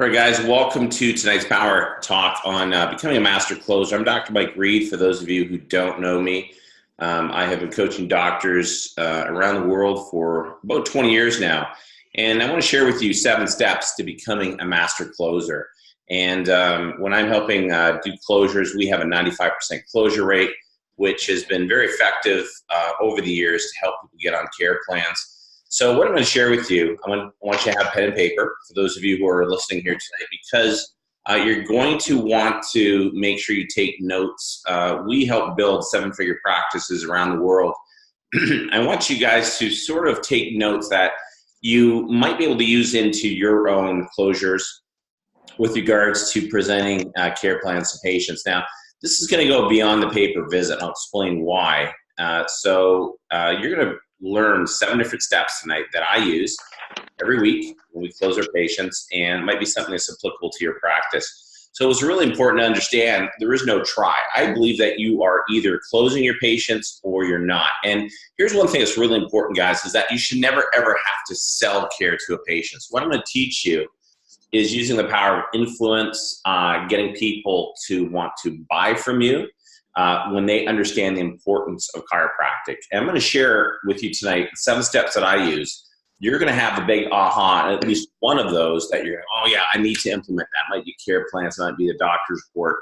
All right, guys, welcome to tonight's Power Talk on becoming a master closer. I'm Dr. Mike Reid, for those of you who don't know me. I have been coaching doctors around the world for about 20 years now, and I want to share with you 7 steps to becoming a master closer. And when I'm helping do closures, we have a 95% closure rate, which has been very effective over the years to help people get on care plans. So what I'm going to share with you, I want you to have pen and paper for those of you who are listening here tonight, because you're going to want to make sure you take notes. We help build 7-figure practices around the world. I want you guys to sort of take notes that you might be able to use into your own closures with regards to presenting care plans to patients. Now, this is going to go beyond the paper visit. I'll explain why. So you're going to learn 7 different steps tonight that I use every week when we close our patients, and it might be something that's applicable to your practice. So it's really important to understand there is no try. I believe that you are either closing your patients or you're not. And here's one thing that's really important, guys, is that you should never, ever have to sell care to a patient. So what I'm going to teach you is using the power of influence, getting people to want to buy from you, when they understand the importance of chiropractic. And I'm going to share with you tonight 7 steps that I use. You're going to have the big aha, at least one of those that you're, oh yeah, I need to implement that. It might be care plans, it might be the doctor's report.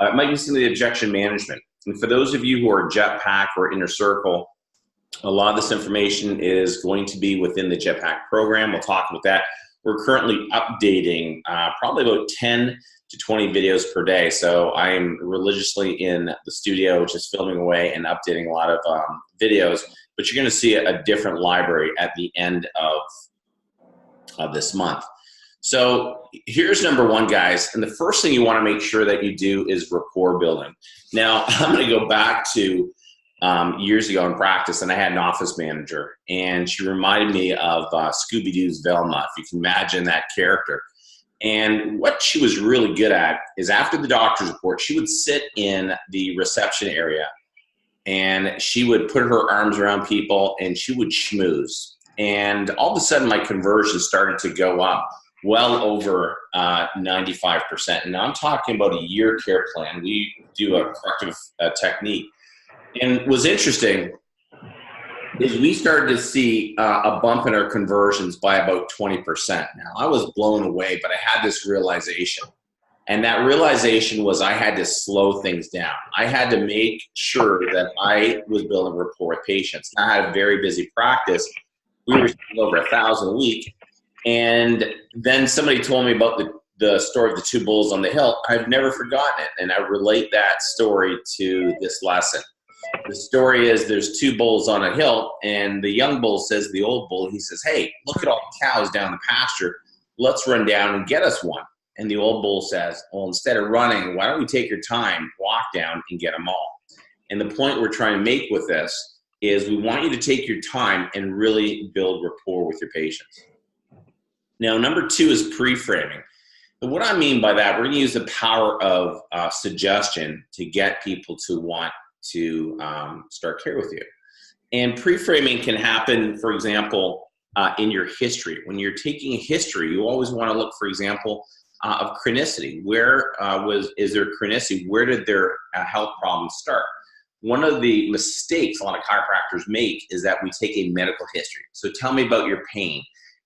It might be some of the objection management. And for those of you who are Jetpack or Inner Circle, a lot of this information is going to be within the Jetpack program. We'll talk about that. We're currently updating probably about 10 to 20 videos per day. So I'm religiously in the studio, just filming away and updating a lot of videos, but you're gonna see a different library at the end of this month. So here's number 1, guys. And the first thing you wanna make sure that you do is rapport building. Now, I'm gonna go back to years ago in practice, and I had an office manager, and she reminded me of Scooby-Doo's Velma, if you can imagine that character. And what she was really good at is after the doctor's report, she would sit in the reception area and she would put her arms around people and she would schmooze. And all of a sudden my conversion started to go up well over 95%. And now I'm talking about a year care plan. We do a corrective technique. And what was interesting is we started to see a bump in our conversions by about 20%. Now, I was blown away, but I had this realization. And that realization was I had to slow things down. I had to make sure that I was building rapport with patients. I had a very busy practice. We were seeing over 1,000 a week. And then somebody told me about the story of the 2 bulls on the hill. I've never forgotten it. And I relate that story to this lesson. The story is there's 2 bulls on a hill, and the young bull says to the old bull, he says, hey, look at all the cows down the pasture. Let's run down and get us one. And the old bull says, well, instead of running, why don't we take your time, walk down and get them all? And the point we're trying to make with this is we want you to take your time and really build rapport with your patients. Now, number 2 is pre-framing. And what I mean by that, we're going to use the power of suggestion to get people to want to start care with you. And pre-framing can happen, for example, in your history. When you're taking a history, you always want to look, for example, of chronicity. Where is there chronicity? Where did their health problems start? One of the mistakes a lot of chiropractors make is that we take a medical history. So tell me about your pain.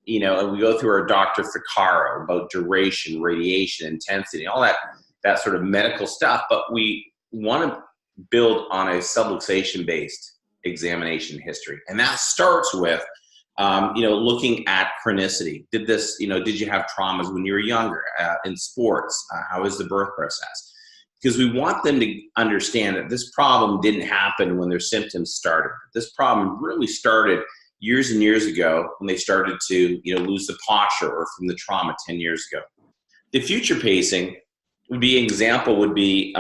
You know, and we go through our Dr. Ficarro about duration, radiation, intensity, all that sort of medical stuff, but we want to build on a subluxation-based examination history. And that starts with, looking at chronicity. Did you have traumas when you were younger in sports? How is the birth process? Because we want them to understand that this problem didn't happen when their symptoms started. This problem really started years and years ago when they started to, lose the posture or from the trauma 10 years ago. The future pacing would be an example would be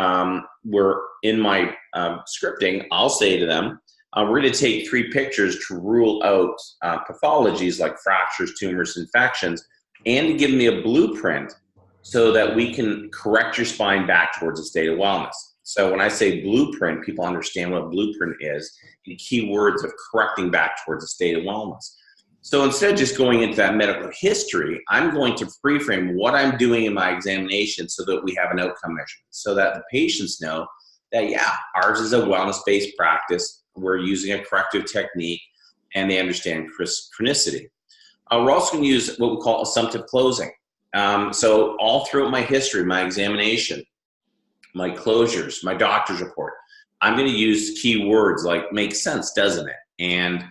where in my scripting, I'll say to them, we're going to take 3 pictures to rule out pathologies like fractures, tumors, infections, and to give me a blueprint so that we can correct your spine back towards a state of wellness. So when I say blueprint, people understand what blueprint is, the key words of correcting back towards a state of wellness. So instead of just going into that medical history, I'm going to pre-frame what I'm doing in my examination so that we have an outcome measurement, so that the patients know that, yeah, ours is a wellness-based practice. We're using a corrective technique, and they understand chronicity. We're also going to use what we call assumptive closing. So all throughout my history, my examination, my closures, my doctor's report, I'm going to use key words like "makes sense, doesn't it?" and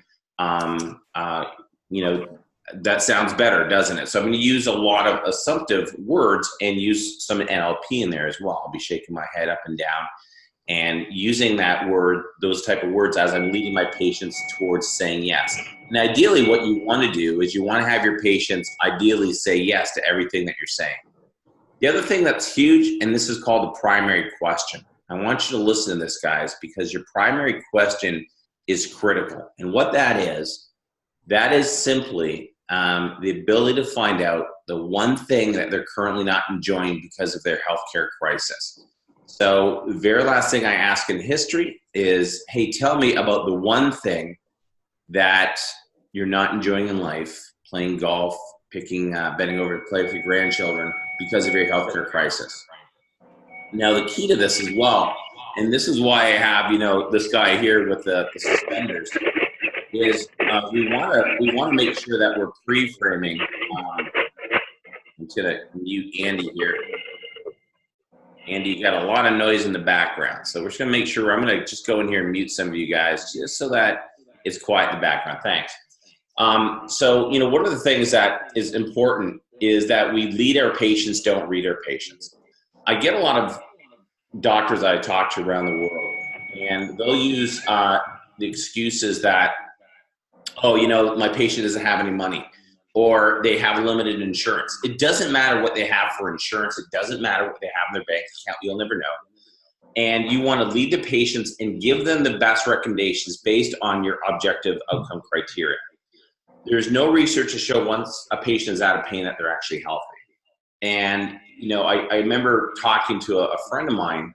that sounds better, doesn't it? So I'm going to use a lot of assumptive words and use some NLP in there as well. I'll be shaking my head up and down and using that word, those type of words, as I'm leading my patients towards saying yes. And ideally, what you want to do is you want to have your patients ideally say yes to everything that you're saying. The other thing that's huge, and this is called the primary question. I want you to listen to this, guys, because your primary question is critical. And what that is simply the ability to find out the one thing that they're currently not enjoying because of their healthcare crisis. So the very last thing I ask in history is, hey, tell me about the one thing that you're not enjoying in life, playing golf, bending over to play with your grandchildren because of your healthcare crisis. Now, the key to this as well, and this is why I have, this guy here with the suspenders, is we want to make sure that we're pre-framing. I'm going to mute Andy here. Andy, you got a lot of noise in the background, so we're just going to make sure. I'm going to just go in here and mute some of you guys just so that it's quiet in the background. Thanks. So, one of the things that is important is that we lead our patients, don't read our patients. I get a lot of doctors I talk to around the world, and they'll use the excuses that, oh, my patient doesn't have any money, or they have limited insurance. It doesn't matter what they have for insurance. It doesn't matter what they have in their bank account. You'll never know. And you want to lead the patients and give them the best recommendations based on your objective outcome criteria. There's no research to show once a patient is out of pain that they're actually healthy. And, I remember talking to a friend of mine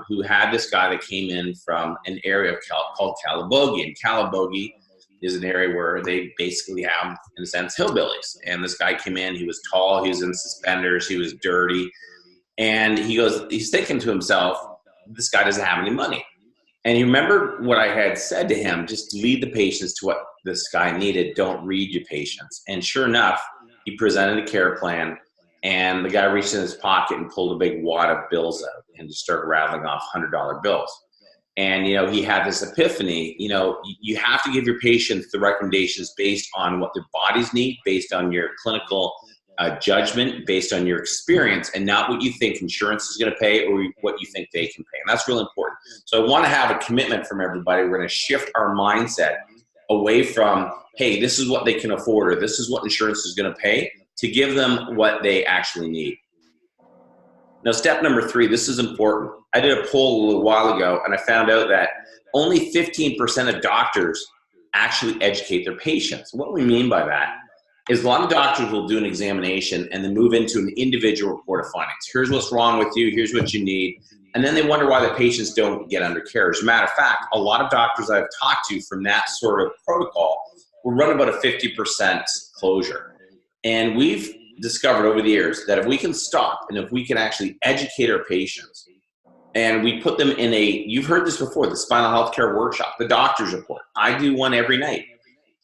who had this guy that came in from an area called Calabogie. And Calabogie is an area where they basically have, in a sense, hillbillies. And this guy came in, he was tall, he was in suspenders, he was dirty. And he's thinking to himself, this guy doesn't have any money. And he remembered what I had said to him, just lead the patients to what this guy needed, don't read your patients. And sure enough, he presented a care plan, and the guy reached in his pocket and pulled a big wad of bills out and just started rattling off $100 bills. And, he had this epiphany, you have to give your patients the recommendations based on what their bodies need, based on your clinical judgment, based on your experience, and not what you think insurance is going to pay or what you think they can pay. And that's really important. So I want to have a commitment from everybody. We're going to shift our mindset away from, hey, this is what they can afford, or this is what insurance is going to pay, to give them what they actually need. Now, step number 3, this is important. I did a poll a little while ago, and I found out that only 15% of doctors actually educate their patients. What we mean by that is a lot of doctors will do an examination and then move into an individual report of findings. Here's what's wrong with you. Here's what you need. And then they wonder why the patients don't get under care. As a matter of fact, a lot of doctors I've talked to from that sort of protocol will run about a 50% closure. And we've discovered over the years that if we can stop and if we can actually educate our patients and we put them in you've heard this before, the spinal health care workshop, the doctor's report. I do one every night,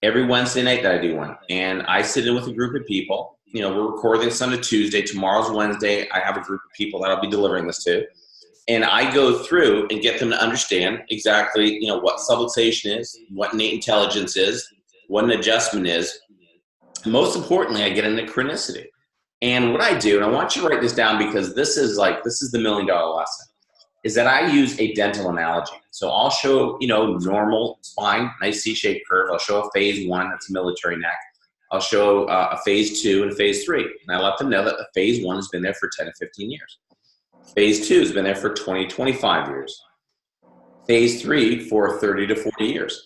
every Wednesday night that I do one. And I sit in with a group of people. We're recording this on a Tuesday. Tomorrow's Wednesday. I have a group of people that I'll be delivering this to. And I go through and get them to understand exactly, what subluxation is, what innate intelligence is, what an adjustment is. Most importantly, I get into chronicity. And what I do, and I want you to write this down because this is the $1 million lesson, is that I use a dental analogy. So I'll show, normal spine, nice C-shaped curve. I'll show a phase 1, that's military neck. I'll show a phase 2 and a phase 3. And I let them know that the phase 1 has been there for 10 to 15 years. Phase 2 has been there for 20 to 25 years. Phase 3 for 30 to 40 years.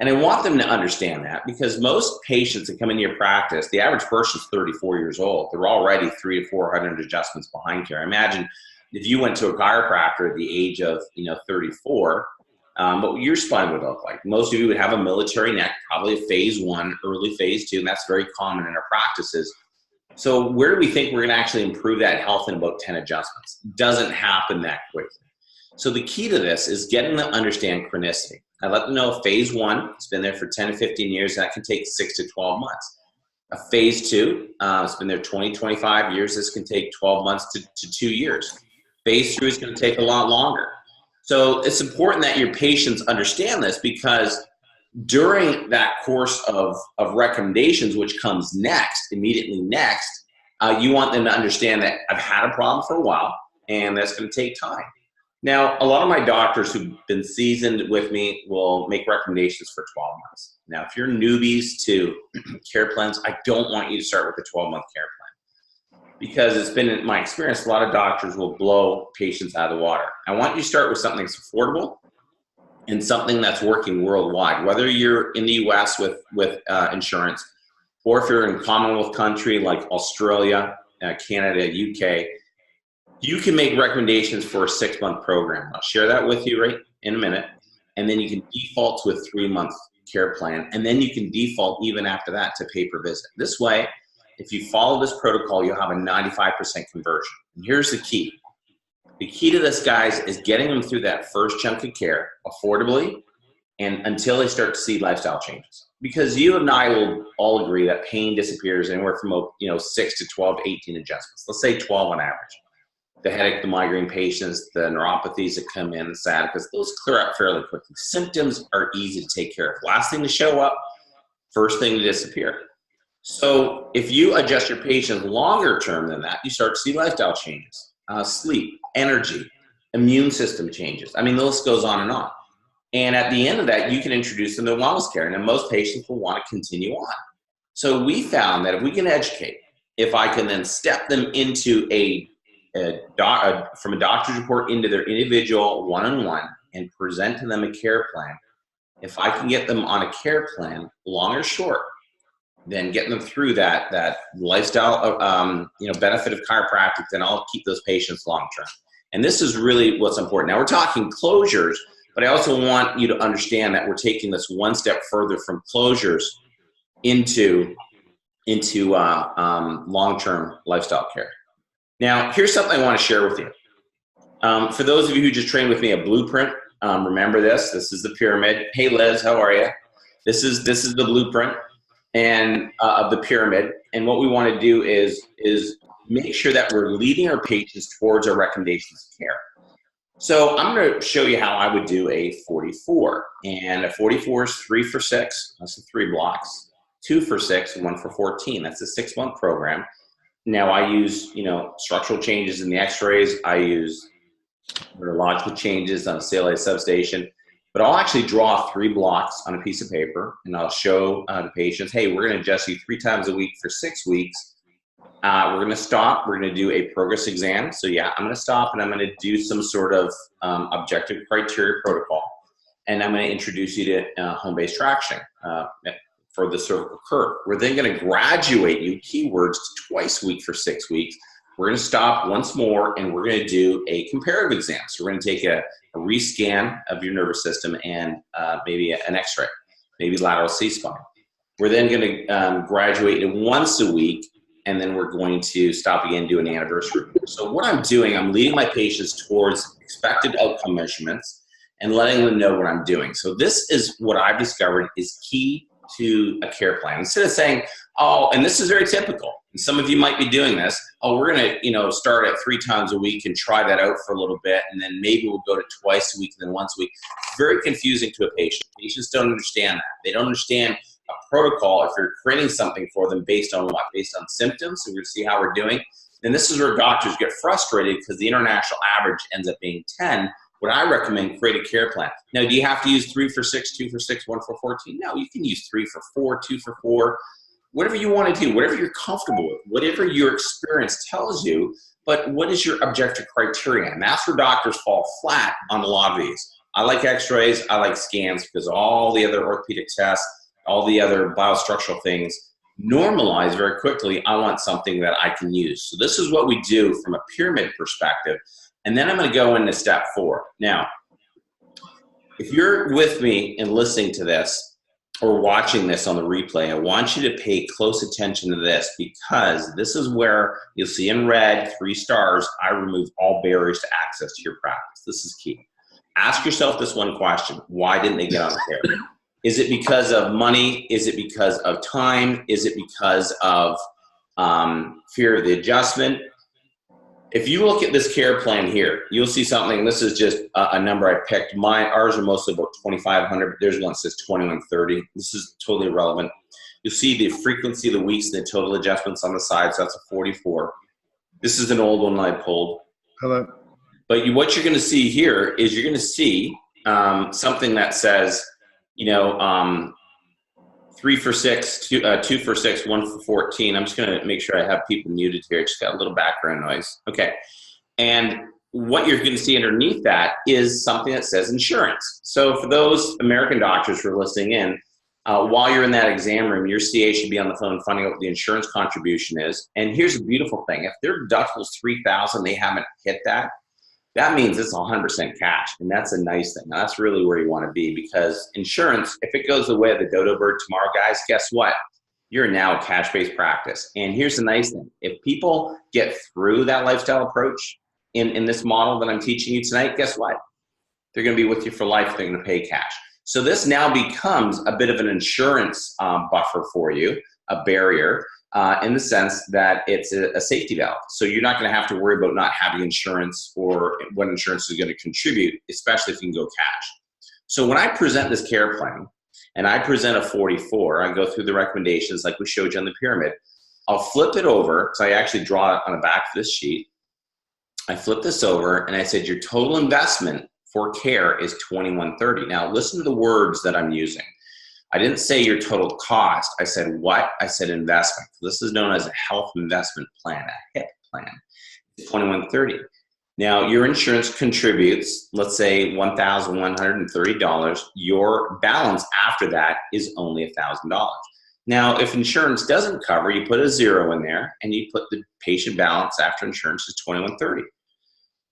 And I want them to understand that because most patients that come into your practice, the average person is 34 years old. They're already 300 to 400 adjustments behind care. Imagine if you went to a chiropractor at the age of 34, what your spine would look like. Most of you would have a military neck, probably a phase 1, early phase 2, and that's very common in our practices. So where do we think we're going to actually improve that health in about 10 adjustments? Doesn't happen that quickly. So the key to this is getting them to understand chronicity. I let them know phase 1, it's been there for 10 to 15 years, and that can take 6 to 12 months. A phase 2, it's been there 20, 25 years. This can take 12 months to 2 years. Phase 3 is going to take a lot longer. So it's important that your patients understand this, because during that course of recommendations, which comes next, immediately next, you want them to understand that I've had a problem for a while, and that's going to take time. Now, a lot of my doctors who've been seasoned with me will make recommendations for 12 months. Now, if you're newbies to care plans, I don't want you to start with a 12-month care plan, because it's been in my experience, a lot of doctors will blow patients out of the water. I want you to start with something that's affordable and something that's working worldwide, whether you're in the US with insurance, or if you're in Commonwealth country like Australia, Canada, UK, you can make recommendations for a 6-month program. I'll share that with you right in a minute. And then you can default to a 3-month care plan. And then you can default even after that to pay per visit. This way, if you follow this protocol, you'll have a 95% conversion. And here's the key. The key to this, guys, is getting them through that first chunk of care affordably and until they start to see lifestyle changes. Because you and I will all agree that pain disappears anywhere from 6 to 12, 18 adjustments. Let's say 12 on average. The headache, the migraine patients, the neuropathies that come in, the sciaticas, those clear up fairly quickly. Symptoms are easy to take care of. Last thing to show up, first thing to disappear. So if you adjust your patients longer term than that, you start to see lifestyle changes, sleep, energy, immune system changes. I mean, the list goes on and on. And at the end of that, you can introduce them to wellness care, and then most patients will want to continue on. So we found that if we can educate, if I can then step them into from a doctor's report into their individual one-on-one and present to them a care plan, if I can get them on a care plan, long or short, then getting them through that lifestyle benefit of chiropractic, then I'll keep those patients long-term. And this is really what's important. Now we're talking closures, but I also want you to understand that we're taking this one step further from closures into long-term lifestyle care. Now, here's something I want to share with you. For those of you who just trained with me, a blueprint. Remember this. This is the pyramid. Hey, Liz, how are you? This is the blueprint and of the pyramid. And what we want to do is make sure that we're leading our patients towards our recommendations of care. So I'm going to show you how I would do a 44. And a 44 is 3 for 6. That's the 3 blocks. 2 for 6, 1 for 14. That's a 6-month program. Now I use, structural changes in the x-rays. I use neurological changes on a CLA substation. But I'll actually draw 3 blocks on a piece of paper, and I'll show the patients, hey, we're going to adjust you 3 times a week for 6 weeks. We're going to stop. We're going to do a progress exam. So yeah, I'm going to stop, and I'm going to do some sort of objective criteria protocol. And I'm going to introduce you to home-based traction for the cervical curve. We're then going to graduate you, keywords, to twice a week for 6 weeks. We're going to stop once more, and we're going to do a comparative exam. So we're going to take a rescan of your nervous system and maybe an x-ray, maybe lateral C-spine. We're then going to graduate you once a week, and then we're going to stop again, do an anniversary. So what I'm doing, I'm leading my patients towards expected outcome measurements and letting them know what I'm doing. So this is what I've discovered is key to a care plan. Instead of saying, oh, and this is very typical, and some of you might be doing this, oh, we're going to start at 3 times a week and try that out for a little bit, and then maybe we'll go to twice a week and then once a week. It's very confusing to a patient. Patients don't understand that. They don't understand a protocol if you're creating something for them based on what? Based on symptoms. So we're going to see how we're doing. And this is where doctors get frustrated because the international average ends up being 10. What I recommend, create a care plan. Now, do you have to use 3 for 6, 2 for 6, 1 for 14? No, you can use 3 for 4, 2 for 4, whatever you want to do, whatever you're comfortable with, whatever your experience tells you, but what is your objective criteria? And that's where doctors fall flat on a lot of these. I like x-rays, I like scans because all the other orthopedic tests, all the other biostructural things normalize very quickly. I want something that I can use. So this is what we do from a pyramid perspective. And then I'm going to go into step 4. Now, if you're with me and listening to this or watching this on the replay, I want you to pay close attention to this, because this is where you'll see in red, 3 stars, I remove all barriers to access to your practice. This is key. Ask yourself this one question: why didn't they get on care? Is it because of money? Is it because of time? Is it because of fear of the adjustment? If you look at this care plan here, you'll see something. This is just a number I picked. Ours are mostly about 2,500, but there's one that says 2,130. This is totally irrelevant. You'll see the frequency of the weeks and the total adjustments on the side, so that's a 44. This is an old one I pulled. Hello. But what you're going to see here is you're going to see something that says, 3 for 6, 2 for 6, 1 for 14. I'm just going to make sure I have people muted here. Just got a little background noise. Okay. And what you're going to see underneath that is something that says insurance. So for those American doctors who are listening in, while you're in that exam room, your CA should be on the phone finding out what the insurance contribution is. And here's the beautiful thing. If their deductible is $3,000, they haven't hit that. That means it's 100% cash, and that's a nice thing. Now, that's really where you want to be, because insurance, if it goes the way of the dodo bird tomorrow, guys, guess what? You're now a cash-based practice. And here's the nice thing. If people get through that lifestyle approach in this model that I'm teaching you tonight, guess what? They're going to be with you for life. They're going to pay cash. So this now becomes a bit of an insurance buffer for you, a barrier, in the sense that it's a safety valve. So you're not going to have to worry about not having insurance or what insurance is going to contribute, especially if you can go cash. So when I present this care plan and I present a 44, I go through the recommendations like we showed you on the pyramid. I'll flip it over, because I actually draw it on the back of this sheet. I flip this over and I said your total investment for care is $2,130. Now listen to the words that I'm using. I didn't say your total cost. I said what? I said investment. This is known as a health investment plan, a HIP plan. It's $2,130. Now, your insurance contributes, let's say, $1,130. Your balance after that is only $1,000. Now, if insurance doesn't cover, you put a 0 in there, and you put the patient balance after insurance is $2,130.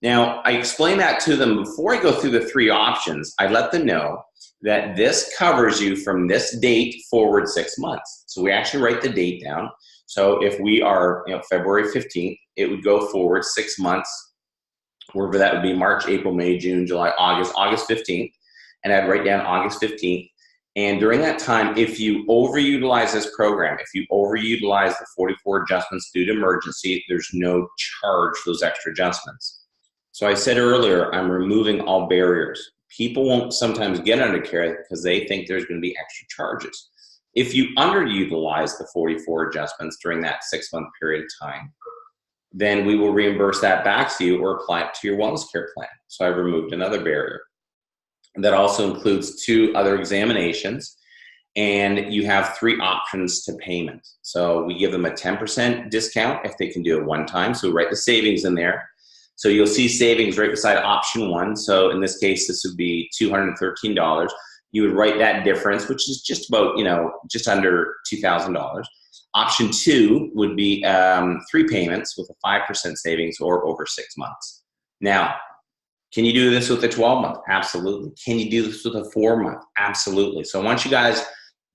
Now, I explain that to them before I go through the 3 options. I let them know that this covers you from this date forward 6 months. So we actually write the date down. So if we are February 15th, it would go forward 6 months, wherever that would be: March, April, May, June, July, August 15th. And I'd write down August 15th. And during that time, if you overutilize this program, if you overutilize the 44 adjustments due to emergency, there's no charge for those extra adjustments. So I said earlier, I'm removing all barriers. People won't sometimes get under care because they think there's going to be extra charges. If you underutilize the 44 adjustments during that 6-month period of time, then we will reimburse that back to you or apply it to your wellness care plan. So I removed another barrier. That also includes 2 other examinations, and you have 3 options to payment. So we give them a 10% discount if they can do it one time. So we write the savings in there. So you'll see savings right beside option 1. So in this case, this would be $213. You would write that difference, which is just about, just under $2,000. Option 2 would be 3 payments with a 5% savings or over 6 months. Now, can you do this with a 12-month? Absolutely. Can you do this with a 4-month? Absolutely. So I want you guys,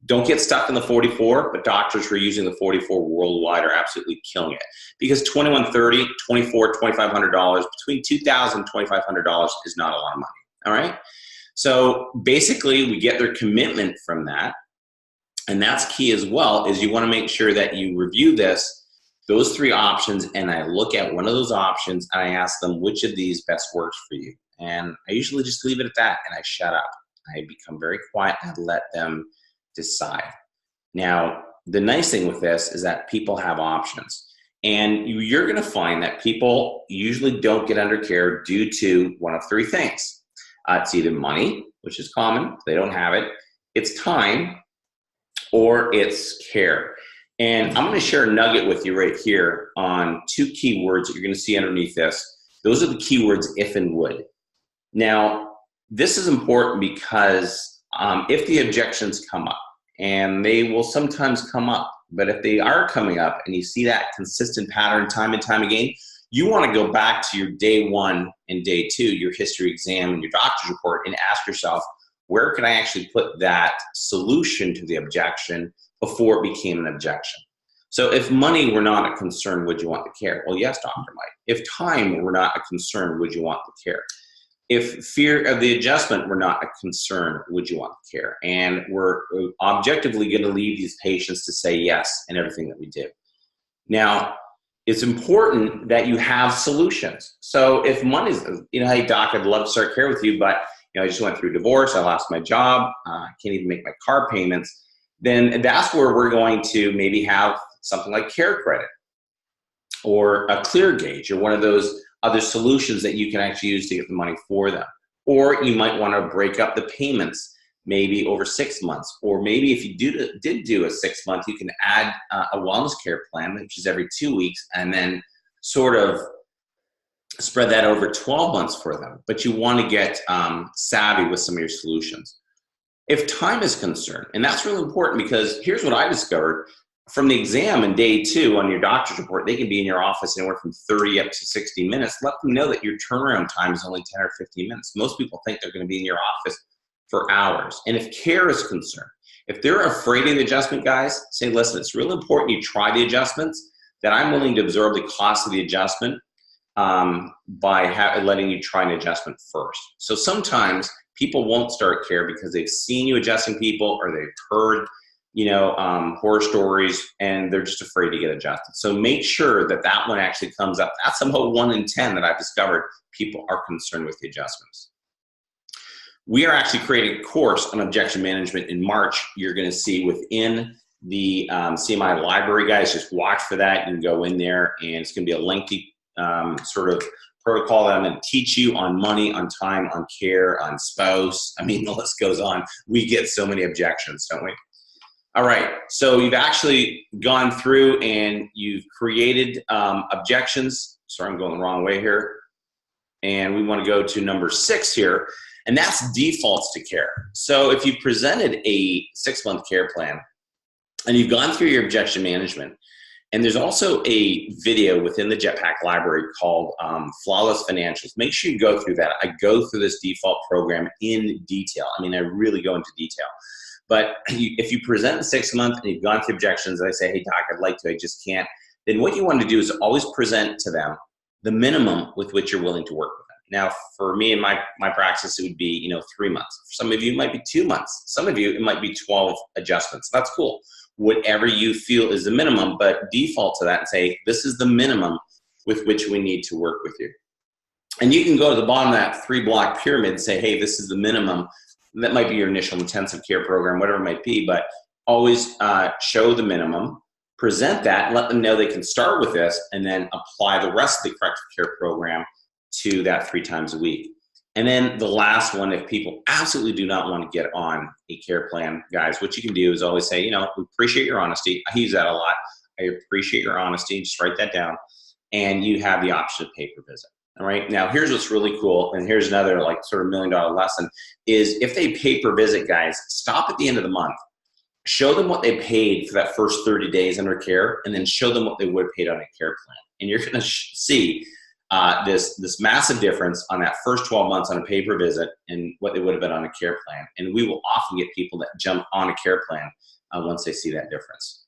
don't get stuck in the 44, but doctors who are using the 44 worldwide are absolutely killing it. Because $2,130, $2,400, $2,500, between $2,000 and $2,500 is not a lot of money. All right? So basically, we get their commitment from that. And that's key as well, is you want to make sure that you review those 3 options, and I look at one of those options and I ask them which of these best works for you. And I usually just leave it at that and I shut up. I become very quiet and let them decide. Now, the nice thing with this is that people have options. And you're going to find that people usually don't get under care due to one of 3 things. It's either money, which is common, they don't have it. It's time, or it's care. And I'm going to share a nugget with you right here on 2 keywords that you're going to see underneath this. Those are the keywords if and would. Now, this is important because if the objections come up, and they will sometimes come up, but if they are coming up and you see that consistent pattern time and time again, you want to go back to your day 1 and day 2, your history exam and your doctor's report, and ask yourself, where can I actually put that solution to the objection before it became an objection? So if money were not a concern, would you want the care? Well, yes, Dr. Mike. If time were not a concern, would you want the care? If fear of the adjustment were not a concern, would you want the care? And we're objectively going to lead these patients to say yes in everything that we do. Now, it's important that you have solutions. So if money's, hey, doc, I'd love to start care with you, but I just went through divorce, I lost my job, I can't even make my car payments, then that's where we're going to maybe have something like care credit or a clear gauge or one of those other solutions that you can actually use to get the money for them. Or you might want to break up the payments maybe over 6 months. Or maybe if you did do a 6 month, you can add a wellness care plan, which is every 2 weeks, and then sort of spread that over 12 months for them. But you want to get savvy with some of your solutions. If time is concerned, and that's really important because here's what I discovered. From the exam in day 2 on your doctor's report, they can be in your office anywhere from 30 up to 60 minutes. Let them know that your turnaround time is only 10 or 15 minutes. Most people think they're going to be in your office for hours. And if care is concerned, if they're afraid of the adjustment, guys, say, listen, it's really important you try the adjustments, that I'm willing to absorb the cost of the adjustment by letting you try an adjustment first. So sometimes people won't start care because they've seen you adjusting people or they've heard horror stories, and they're just afraid to get adjusted. So make sure that that one actually comes up. That's about 1 in 10 that I've discovered people are concerned with the adjustments. We are actually creating a course on objection management in March. You're going to see within the CMI library, guys. Just watch for that. You can go in there, and it's going to be a lengthy sort of protocol that I'm going to teach you on money, on time, on care, on spouse. I mean, the list goes on. We get so many objections, don't we? All right, so you've actually gone through and you've created objections. Sorry, I'm going the wrong way here. And we want to go to number 6 here, and that's defaults to care. So if you presented a 6-month care plan and you've gone through your objection management, and there's also a video within the Jetpack library called Flawless Financials. Make sure you go through that. I go through this default program in detail. I mean, I really go into detail. But if you present the 6 month and you've gone through objections, and I say, hey, doc, I'd like to, I just can't, then what you want to do is always present to them the minimum with which you're willing to work with them. Now, for me and my practice, it would be 3 months. For some of you, it might be 2 months. Some of you, it might be 12 adjustments. That's cool. Whatever you feel is the minimum, but default to that and say, this is the minimum with which we need to work with you. And you can go to the bottom of that 3-block pyramid and say, hey, this is the minimum. That might be your initial intensive care program, whatever it might be, but always show the minimum, present that, and let them know they can start with this and then apply the rest of the corrective care program to that 3 times a week. And then the last one, if people absolutely do not want to get on a care plan, guys, what you can do is always say, we appreciate your honesty. I use that a lot. I appreciate your honesty. Just write that down. And you have the option of pay per visit. All right. Now, here's what's really cool. And here's another sort of $1 million lesson is if they pay per visit, guys, stop at the end of the month. Show them what they paid for that first 30 days under care, and then show them what they would have paid on a care plan. And you're going to see this massive difference on that first 12 months on a pay per visit and what they would have been on a care plan. And we will often get people that jump on a care plan once they see that difference.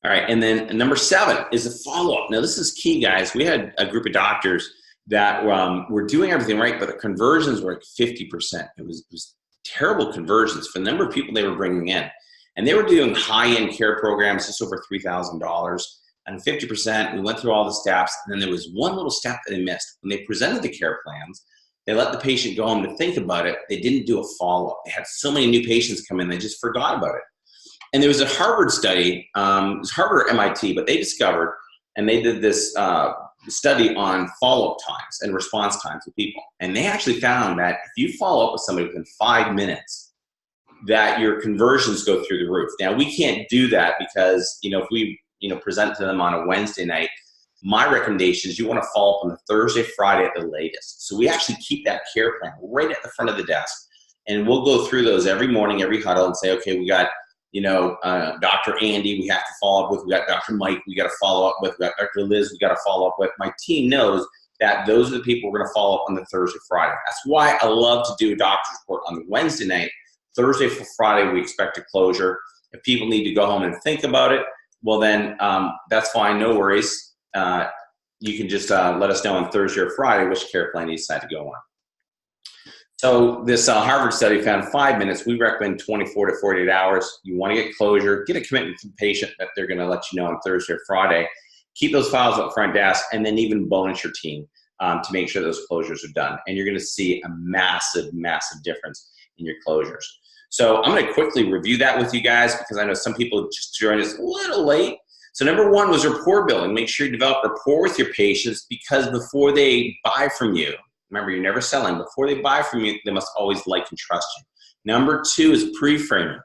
All right, and then number 7 is a follow-up. Now, this is key, guys. We had a group of doctors that were doing everything right, but the conversions were 50%. It was terrible conversions for the number of people they were bringing in. And they were doing high-end care programs, just over $3,000. And 50%, we went through all the steps, and then there was one little step that they missed. When they presented the care plans, they let the patient go home to think about it. They didn't do a follow-up. They had so many new patients come in, they just forgot about it. And there was a Harvard study, it was Harvard or MIT, but they discovered, and they did this study on follow-up times and response times with people. And they actually found that if you follow up with somebody within 5 minutes, that your conversions go through the roof. Now, we can't do that because, if we present to them on a Wednesday night, my recommendation is you want to follow up on the Thursday, Friday at the latest. So we actually keep that care plan right at the front of the desk. And we'll go through those every morning, every huddle, and say, okay, we got Dr. Andy, we have to follow up with. We got Dr. Mike, we got to follow up with. We got Dr. Liz, we got to follow up with. My team knows that those are the people we're going to follow up on the Thursday, Friday. That's why I love to do a doctor's report on the Wednesday night. Thursday for Friday, we expect a closure. If people need to go home and think about it, well then that's fine, no worries. You can just let us know on Thursday or Friday which care plan you decide to go on. So this Harvard study found 5 minutes. We recommend 24 to 48 hours. You want to get closure, get a commitment from the patient that they're going to let you know on Thursday or Friday. Keep those files at the front desk, and then even bonus your team to make sure those closures are done. And you're going to see a massive, massive difference in your closures. So I'm going to quickly review that with you guys because I know some people just joined us a little late. So number one was rapport building. Make sure you develop rapport with your patients because before they buy from you, remember, you're never selling. Before they buy from you, they must always like and trust you. Number two is pre-framing.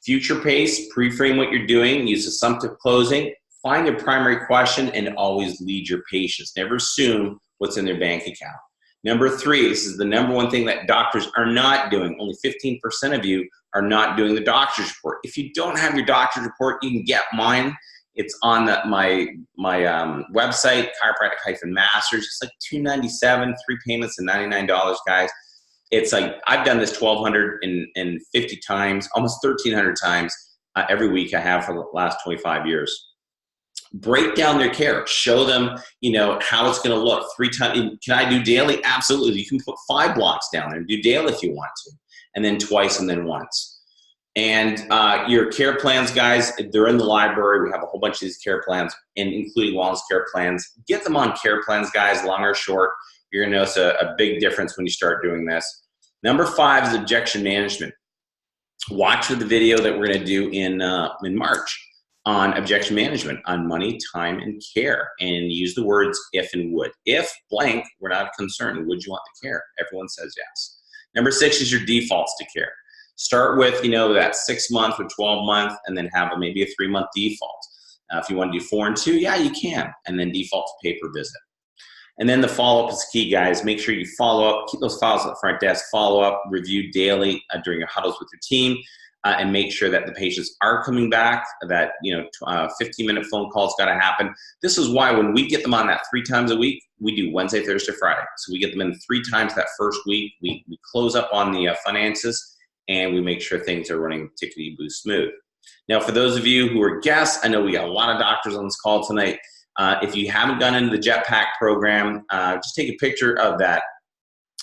Future pace, pre-frame what you're doing, use assumptive closing, find your primary question, and always lead your patients. Never assume what's in their bank account. Number three, this is the number one thing that doctors are not doing. Only 15% of you are not doing the doctor's report. If you don't have your doctor's report, you can get mine. It's on my website, chiropractic-masters. It's like $297, 3 payments and $99, guys. It's like I've done this 1,250 times, almost 1,300 times every week I have for the last 25 years. Break down their care. Show them, you know, how it's going to look. 3 times. Can I do daily? Absolutely. You can put 5 blocks down there and do daily if you want to, and then twice and then once. And your care plans, guys, they're in the library. We have a whole bunch of these care plans, and including wellness care plans. Get them on care plans, guys, long or short. You're going to notice a big difference when you start doing this. Number 5 is objection management. Watch the video that we're going to do in March on objection management, on money, time, and care. And use the words if and would. If blank, we're not concerned. Would you want the care? Everyone says yes. Number 6 is your defaults to care. Start with, you know, that 6-month or 12-month, and then have maybe a 3-month default. If you want to do 4 and 2, yeah, you can. And then default to pay per visit. And then the follow-up is key, guys. Make sure you follow up. Keep those files at the front desk. Follow up, review daily during your huddles with your team, and make sure that the patients are coming back, that, you know, 15-minute phone calls got to happen. This is why when we get them on that 3 times a week, we do Wednesday, Thursday, Friday. So we get them in 3 times that first week. We close up on the finances, and we make sure things are running tickety-boo smooth. Now, for those of you who are guests, I know we got a lot of doctors on this call tonight. If you haven't gone into the Jetpack program, just take a picture of that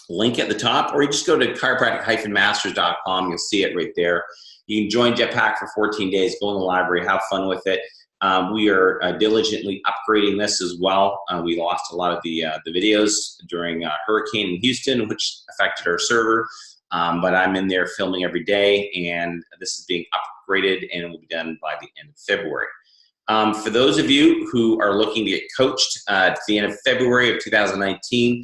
link at the top, or you just go to chiropractic-masters.com. You'll see it right there. You can join Jetpack for 14 days, go in the library, have fun with it. We are diligently upgrading this as well. We lost a lot of the videos during Hurricane in Houston, which affected our server. But I'm in there filming every day, and this is being upgraded, and it will be done by the end of February. For those of you who are looking to get coached at the end of February of 2019,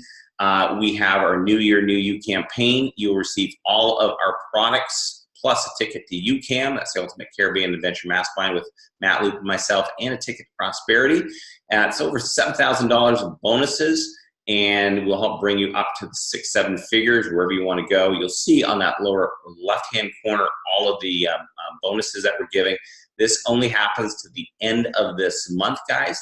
we have our New Year, New You campaign. You'll receive all of our products plus a ticket to UCAM, that's the Ultimate Caribbean Adventure Mastermind with Matt Loop and myself, and a ticket to Prosperity. It's over $7,000 of bonuses, and we'll help bring you up to the 6-7 figures wherever you want to go. You'll see on that lower left-hand corner all of the bonuses that we're giving. This only happens to the end of this month, guys.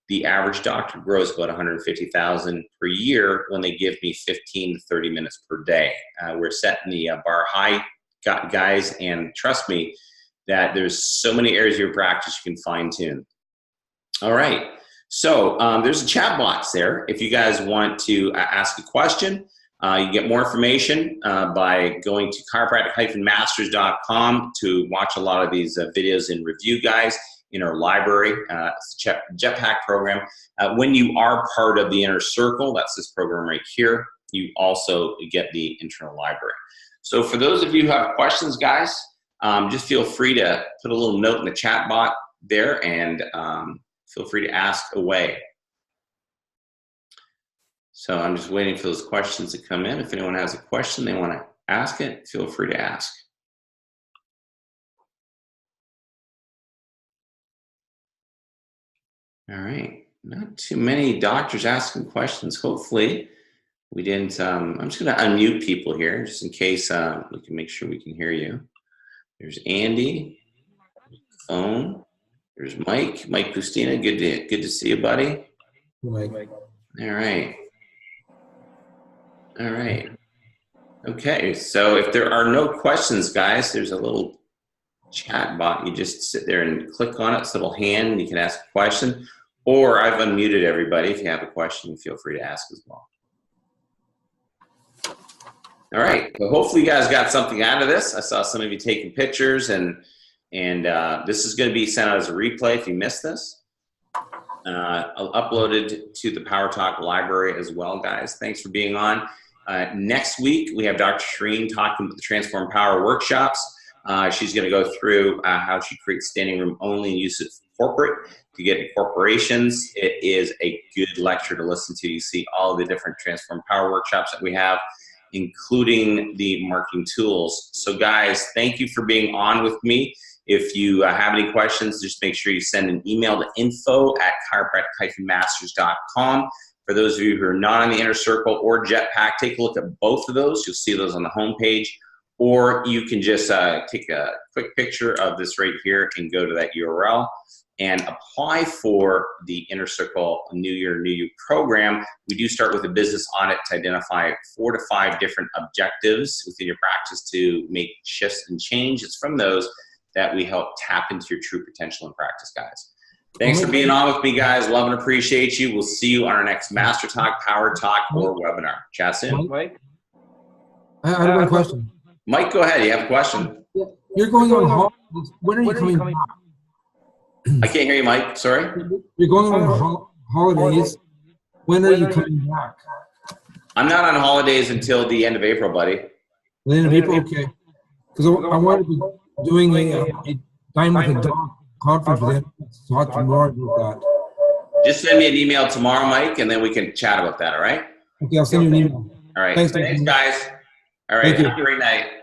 The average doctor grows about $150,000 per year when they give me 15 to 30 minutes per day. We're setting the bar high, guys, and trust me that there's so many areas of your practice you can fine-tune. All right. So there's a chat box there. If you guys want to ask a question, you get more information by going to chiropractic-masters.com to watch a lot of these videos and review, guys, in our library. It's the Jetpack program. When you are part of the Inner Circle, that's this program right here, you also get the internal library. So for those of you who have questions, guys, just feel free to put a little note in the chat box there, and feel free to ask away. So I'm just waiting for those questions to come in. If anyone has a question they want to ask it, feel free to ask. All right, not too many doctors asking questions. Hopefully we didn't, I'm just gonna unmute people here just in case we can make sure we can hear you. There's Andy, phone. There's Mike Pustina. Good to see you, buddy. Mike. All right. All right. Okay, so if there are no questions, guys, there's a little chat bot. You just sit there and click on it. It's a little hand, and you can ask a question. Or I've unmuted everybody. If you have a question, feel free to ask as well. All right, so hopefully you guys got something out of this. I saw some of you taking pictures, and this is going to be sent out as a replay if you missed this. I'll upload it to the PowerTalk library as well, guys. Thanks for being on. Next week, we have Dr. Shireen talking about the Transform Power workshops. She's going to go through how she creates standing room only and use it for corporate to get in corporations. It is a good lecture to listen to. You see all the different Transform Power workshops that we have, including the marketing tools. So guys, thank you for being on with me. If you have any questions, just make sure you send an email to info@chiropractic-masters.com. For those of you who are not on the Inner Circle or Jetpack, take a look at both of those. You'll see those on the homepage. Or you can just take a quick picture of this right here and go to that URL and apply for the Inner Circle New Year, New You program. We do start with a business audit to identify 4 to 5 different objectives within your practice to make shifts and change. It's from those that we help tap into your true potential in practice, guys. Thanks for being on with me, guys. Love and appreciate you. We'll see you on our next Master Talk, Power Talk, or webinar. Chat soon. Mike? I have one question. Mike, go ahead. You have a question. You're going on holidays. When are you coming back? I can't hear you, Mike. Sorry. You're going on holidays. When are you coming back? I'm not on holidays until the end of April, buddy. The end of April? Okay. Because I wanted to be doing a Time with a Dog conference with him. So I'll talk to more about that. Just send me an email tomorrow, Mike, and then we can chat about that, all right? Okay, I'll send you an email. All right. Thanks, guys. All right. Have a great night.